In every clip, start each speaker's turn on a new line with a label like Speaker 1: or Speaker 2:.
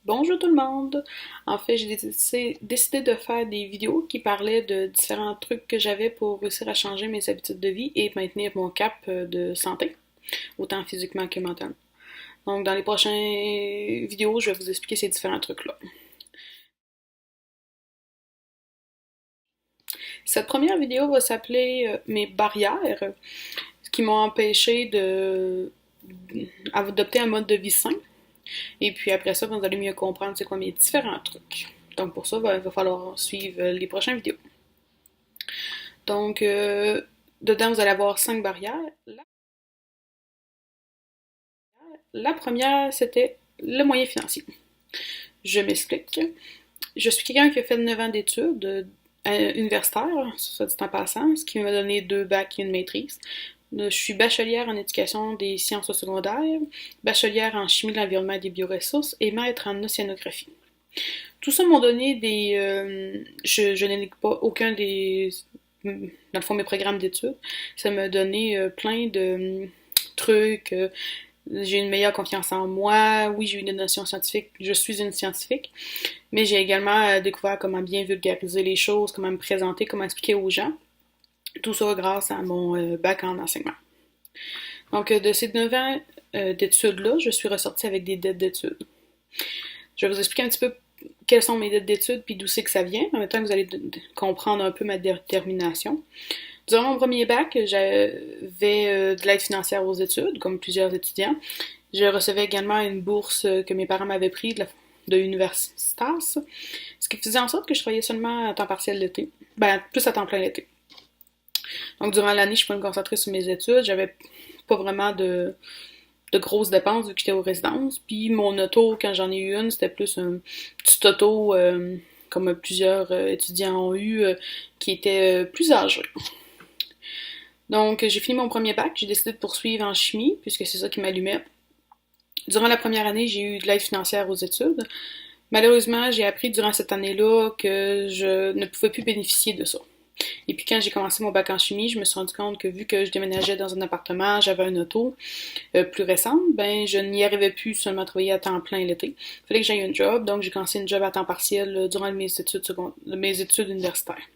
Speaker 1: Bonjour tout le monde! En fait, j'ai décidé de faire des vidéos qui parlaient de différents trucs que j'avais pour réussir à changer mes habitudes de vie et maintenir mon cap de santé, autant physiquement que mentalement. Donc, dans les prochaines vidéos, je vais vous expliquer ces différents trucs-là. Cette première vidéo va s'appeler Mes barrières, ce qui m'ont empêché d'adopter un mode de vie sain. Et puis après ça, vous allez mieux comprendre c'est quoi mes différents trucs. Donc pour ça, il va falloir suivre les prochaines vidéos. Donc, dedans, vous allez avoir 5 barrières. La première, c'était le moyen financier. Je m'explique. Je suis quelqu'un qui a fait 9 ans d'études universitaires, soit dit en passant, ce qui m'a donné 2 bacs et une maîtrise. Je suis bachelière en éducation des sciences au secondaire, bachelière en chimie de l'environnement et des bioressources et maître en océanographie. Tout ça m'ont donné des... je n'ai pas aucun des... Dans le fond, mes programmes d'études. Ça m'a donné plein de trucs. J'ai une meilleure confiance en moi. Oui, j'ai une notion scientifique. Je suis une scientifique. Mais j'ai également découvert comment bien vulgariser les choses, comment me présenter, comment expliquer aux gens. Tout ça grâce à mon bac en enseignement. Donc, de ces 9 ans d'études-là, je suis ressortie avec des dettes d'études. Je vais vous expliquer un petit peu quelles sont mes dettes d'études puis d'où c'est que ça vient, en même temps que vous allez comprendre un peu ma détermination. Durant mon premier bac, j'avais de l'aide financière aux études, comme plusieurs étudiants. Je recevais également une bourse que mes parents m'avaient prise de Universitas, ce qui faisait en sorte que je travaillais seulement à temps partiel l'été. Ben, plus à temps plein l'été. Donc, durant l'année, je pouvais me concentrer sur mes études. J'avais pas vraiment de grosses dépenses vu que j'étais aux résidences. Puis mon auto, quand j'en ai eu une, c'était plus un petit auto comme plusieurs étudiants ont eu, qui était plus âgé. Donc, j'ai fini mon premier bac. J'ai décidé de poursuivre en chimie, puisque c'est ça qui m'allumait. Durant la première année, j'ai eu de l'aide financière aux études. Malheureusement, j'ai appris durant cette année-là que je ne pouvais plus bénéficier de ça. Et puis quand j'ai commencé mon bac en chimie, je me suis rendu compte que vu que je déménageais dans un appartement, j'avais un auto plus récente, ben je n'y arrivais plus seulement à travailler à temps plein l'été. Il fallait que j'aille un job, donc j'ai commencé une job à temps partiel durant mes études universitaires.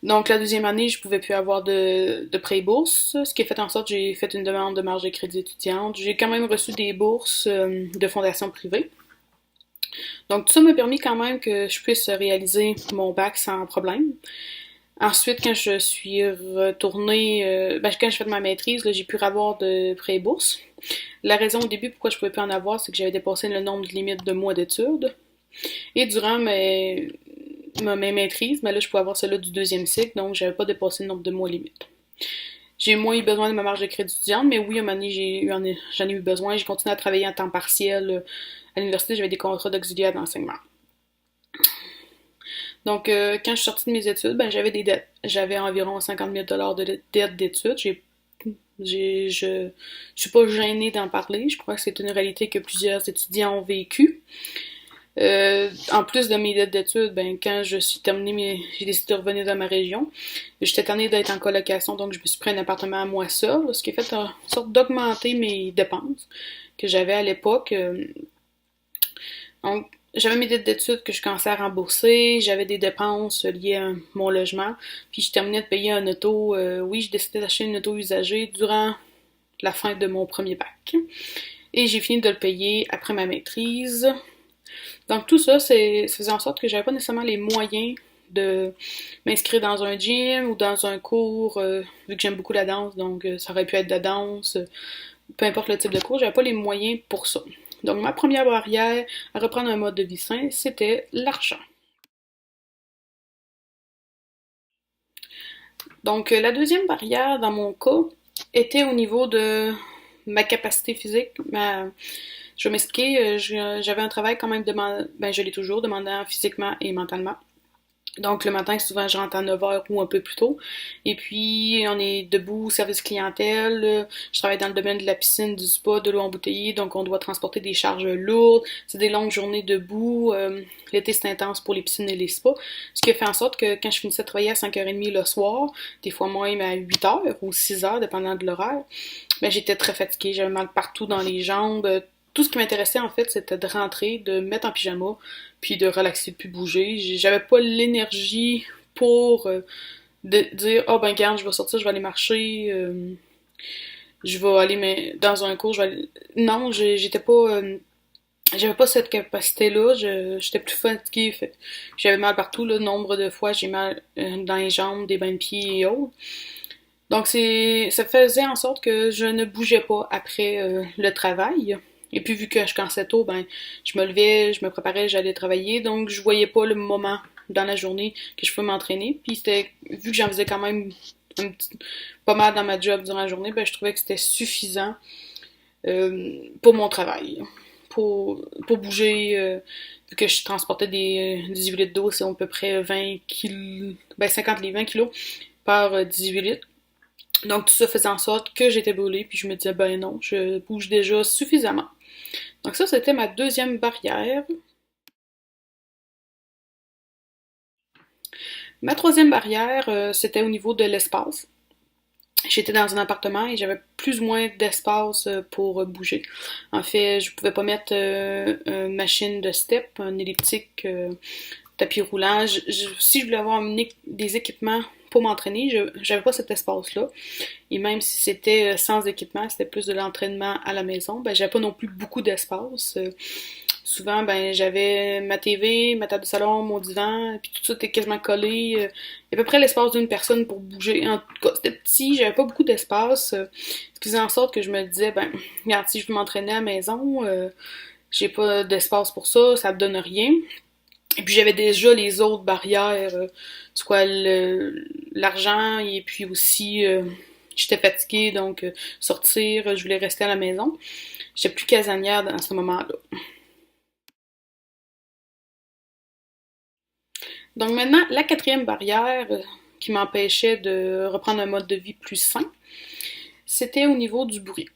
Speaker 1: Donc la deuxième année, je pouvais plus avoir de prêt bourse, ce qui a fait en sorte que j'ai fait une demande de marge de crédit étudiante. J'ai quand même reçu des bourses de fondations privées. Donc tout ça m'a permis quand même que je puisse réaliser mon bac sans problème. Ensuite, quand je suis retournée, quand j'ai fait ma maîtrise, là, j'ai pu avoir de prêts bourses. La raison au début pourquoi je pouvais plus en avoir, c'est que j'avais dépassé le nombre de limites de mois d'études. Et durant mes maîtrises, là, je pouvais avoir celle-là du deuxième cycle, donc j'avais pas dépassé le nombre de mois limite. J'ai moins eu besoin de ma marge de crédit étudiante, mais oui, à un moment donné, j'en ai eu besoin. J'ai continué à travailler en temps partiel. À l'université, j'avais des contrats d'auxiliaire d'enseignement. Donc, quand je suis sortie de mes études, ben, j'avais des dettes. J'avais environ 50 000 de dettes d'études. Je suis pas gênée d'en parler. Je crois que c'est une réalité que plusieurs étudiants ont vécue. En plus de mes dettes d'études, ben, quand je suis terminée, j'ai décidé de revenir dans ma région. J'étais tannée d'être en colocation, donc je me suis pris un appartement à moi seule, ce qui a fait en sorte d'augmenter mes dépenses que j'avais à l'époque. Donc, j'avais mes dettes d'études que je commençais à rembourser, j'avais des dépenses liées à mon logement, puis je terminais de payer un auto. Oui, j'ai décidé d'acheter une auto usagée durant la fin de mon premier bac. Et j'ai fini de le payer après ma maîtrise. Donc tout ça, ça faisait en sorte que j'avais pas nécessairement les moyens de m'inscrire dans un gym ou dans un cours, vu que j'aime beaucoup la danse, donc ça aurait pu être de la danse, peu importe le type de cours, j'avais pas les moyens pour ça. Donc ma première barrière à reprendre un mode de vie sain, c'était l'argent. Donc la deuxième barrière dans mon cas était au niveau de ma capacité physique. Je vais m'expliquer, j'avais un travail quand même demandant, ben je l'ai toujours, demandant physiquement et mentalement. Donc le matin, souvent je rentre à 9 heures ou un peu plus tôt. Et puis on est debout, service clientèle. Je travaille dans le domaine de la piscine, du spa, de l'eau embouteillée, donc on doit transporter des charges lourdes. C'est des longues journées debout. L'été c'est intense pour les piscines et les spas. Ce qui a fait en sorte que quand je finissais de travailler à 5h30 le soir, des fois même à 8 heures ou 6 heures, dépendant de l'horaire, ben j'étais très fatiguée, j'avais mal partout dans les jambes. tout ce qui m'intéressait en fait, c'était de rentrer, de me mettre en pyjama, puis de relaxer, puis bouger. J'avais pas l'énergie pour de dire oh ben regarde, je vais sortir, je vais aller marcher, je vais aller dans un cours, je vais aller... Non, j'étais pas j'avais pas cette capacité-là, j'étais plus fatiguée, j'avais mal partout, le nombre de fois j'ai mal dans les jambes, des bains de pieds et autres. Donc ça faisait en sorte que je ne bougeais pas après le travail. Et puis vu que je commençais tôt, ben je me levais, je me préparais, j'allais travailler, donc je voyais pas le moment dans la journée que je pouvais m'entraîner. Puis c'était vu que j'en faisais quand même pas mal dans ma job durant la journée, ben je trouvais que c'était suffisant pour mon travail. Pour bouger, vu que je transportais des 18 litres d'eau, c'est à peu près 20 kilos, ben 50 les 20 kilos par 18 litres. Donc tout ça faisait en sorte que j'étais brûlée, puis je me disais, ben non, je bouge déjà suffisamment. Donc ça, c'était ma deuxième barrière. Ma troisième barrière, c'était au niveau de l'espace. J'étais dans un appartement et j'avais plus ou moins d'espace pour bouger. En fait, je pouvais pas mettre une machine de step, un elliptique, tapis roulant. Si je voulais avoir des équipements pour m'entraîner, j'avais pas cet espace-là. Et même si c'était sans équipement, c'était plus de l'entraînement à la maison, ben j'avais pas non plus beaucoup d'espace. Souvent, ben j'avais ma TV, ma table de salon, mon divan, puis tout ça était quasiment collé. Il y a à peu près l'espace d'une personne pour bouger. En tout cas, c'était petit, j'avais pas beaucoup d'espace. Ce qui faisait en sorte que je me disais, ben, regarde, si je veux m'entraîner à la maison, j'ai pas d'espace pour ça, ça me donne rien. Et puis j'avais déjà les autres barrières, soit l'argent et puis aussi j'étais fatiguée, donc sortir, je voulais rester à la maison. J'étais plus casanière dans ce moment-là. Donc maintenant, la quatrième barrière qui m'empêchait de reprendre un mode de vie plus sain, c'était au niveau du bruit.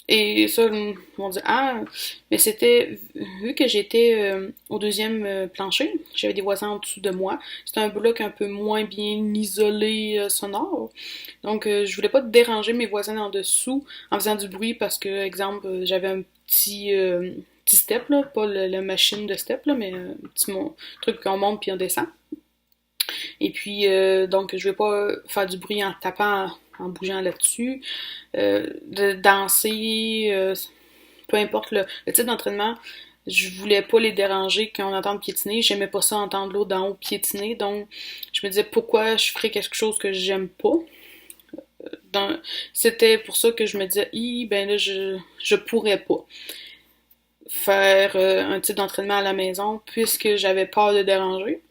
Speaker 1: Et ça, ils vont dire, ah, mais c'était, vu que j'étais au deuxième plancher, j'avais des voisins en dessous de moi, c'était un bloc un peu moins bien isolé sonore. Donc, je voulais pas déranger mes voisins en dessous en faisant du bruit parce que, exemple, j'avais un petit step, là, pas la machine de step, là, mais un petit truc qu'on monte puis on descend. Et puis, donc, je vais pas faire du bruit en tapant, en bougeant là-dessus. De danser, peu importe le type d'entraînement, je voulais pas les déranger quand on entend piétiner. J'aimais pas ça entendre l'autre d'en haut piétiner. Donc, je me disais pourquoi je ferais quelque chose que j'aime pas. C'était pour ça que je me disais, ben là, je pourrais pas faire un type d'entraînement à la maison puisque j'avais peur de déranger.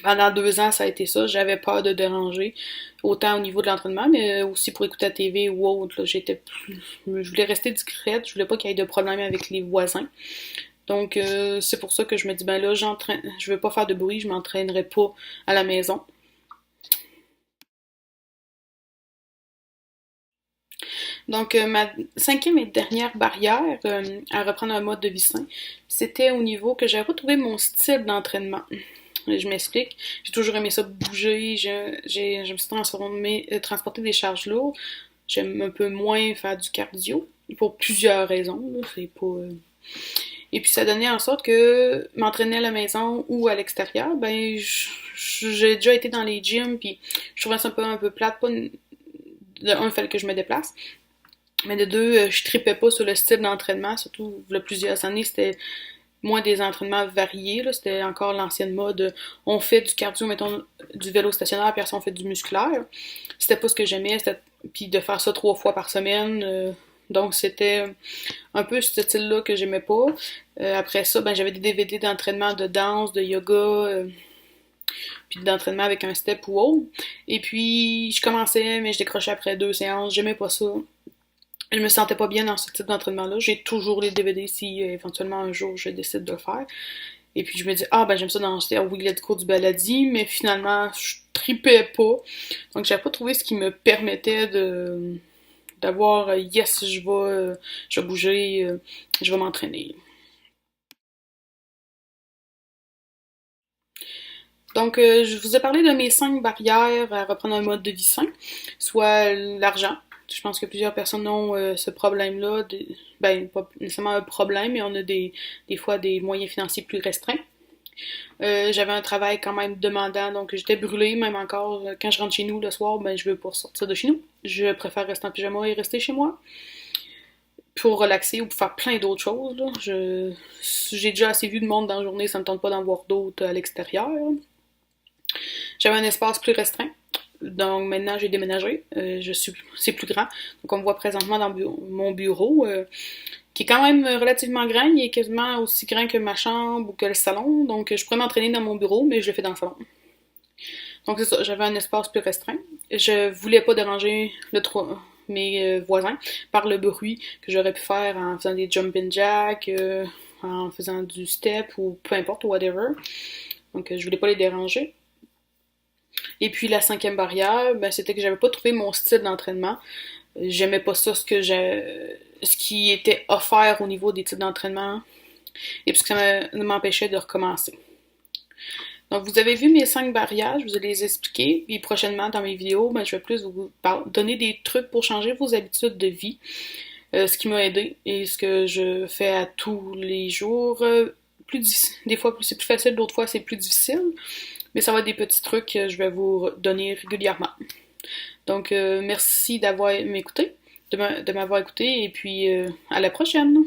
Speaker 1: Pendant 2 ans, ça a été ça. J'avais peur de déranger, autant au niveau de l'entraînement, mais aussi pour écouter la TV ou autre. Là, je voulais rester discrète. Je voulais pas qu'il y ait de problème avec les voisins. Donc, c'est pour ça que je me dis, ben là, je veux pas faire de bruit, je m'entraînerai pas à la maison. Donc, ma cinquième et dernière barrière à reprendre un mode de vie sain, c'était au niveau que j'avais retrouvé mon style d'entraînement. Je m'explique. J'ai toujours aimé ça bouger. Je me suis transporter des charges lourdes. J'aime un peu moins faire du cardio. Pour plusieurs raisons. Là. C'est pas. Et puis ça donnait en sorte que m'entraîner à la maison ou à l'extérieur, ben j'ai déjà été dans les gyms puis je trouvais ça un peu plate. Pas de un, il fallait que je me déplace. Mais de deux, je tripais pas sur le style d'entraînement, surtout il y a plusieurs années, c'était moins des entraînements variés, là, c'était encore l'ancienne mode. On fait du cardio, mettons du vélo stationnaire, puis après on fait du musculaire. C'était pas ce que j'aimais, puis de faire ça 3 fois par semaine. Donc c'était un peu ce style-là que j'aimais pas. Après ça, ben j'avais des DVD d'entraînement de danse, de yoga, puis d'entraînement avec un step ou autre. Et puis je commençais, mais je décrochais après 2 séances, j'aimais pas ça. Je me sentais pas bien dans ce type d'entraînement-là. J'ai toujours les DVD si éventuellement un jour je décide de le faire. Et puis je me dis, ah ben j'aime ça danser à Wiglet cours du baladi, mais finalement je tripais pas. Donc j'avais pas trouvé ce qui me permettait de d'avoir yes, je vais bouger, je vais m'entraîner. Donc je vous ai parlé de mes 5 barrières à reprendre un mode de vie sain, soit l'argent. Je pense que plusieurs personnes ont ce problème-là. Ben, pas nécessairement un problème, mais on a des fois des moyens financiers plus restreints. J'avais un travail quand même demandant, donc j'étais brûlée, même encore. Quand je rentre chez nous le soir, ben je veux pas sortir de chez nous. Je préfère rester en pyjama et rester chez moi pour relaxer ou pour faire plein d'autres choses. Là. J'ai déjà assez vu de monde dans la journée, ça me tente pas d'en voir d'autres à l'extérieur. J'avais un espace plus restreint. Donc maintenant j'ai déménagé, c'est plus grand. Donc on me voit présentement dans mon bureau, qui est quand même relativement grand. Il est quasiment aussi grand que ma chambre ou que le salon. Donc je pourrais m'entraîner dans mon bureau, mais je le fais dans le salon. Donc c'est ça, j'avais un espace plus restreint. Je voulais pas déranger mes voisins par le bruit que j'aurais pu faire en faisant des jumping jacks, en faisant du step ou peu importe, whatever. Donc je voulais pas les déranger. Et puis la cinquième barrière, ben, c'était que j'avais pas trouvé mon style d'entraînement. J'aimais pas ça, ce qui était offert au niveau des types d'entraînement, et puis ça m'empêchait de recommencer. Donc vous avez vu mes 5 barrières, je vous ai les expliquées, puis prochainement dans mes vidéos, ben, je vais plus vous donner des trucs pour changer vos habitudes de vie, ce qui m'a aidé et ce que je fais à tous les jours. Des fois c'est plus facile, d'autres fois c'est plus difficile, mais ça va être des petits trucs que je vais vous donner régulièrement. Donc merci de m'avoir écouté et puis à la prochaine!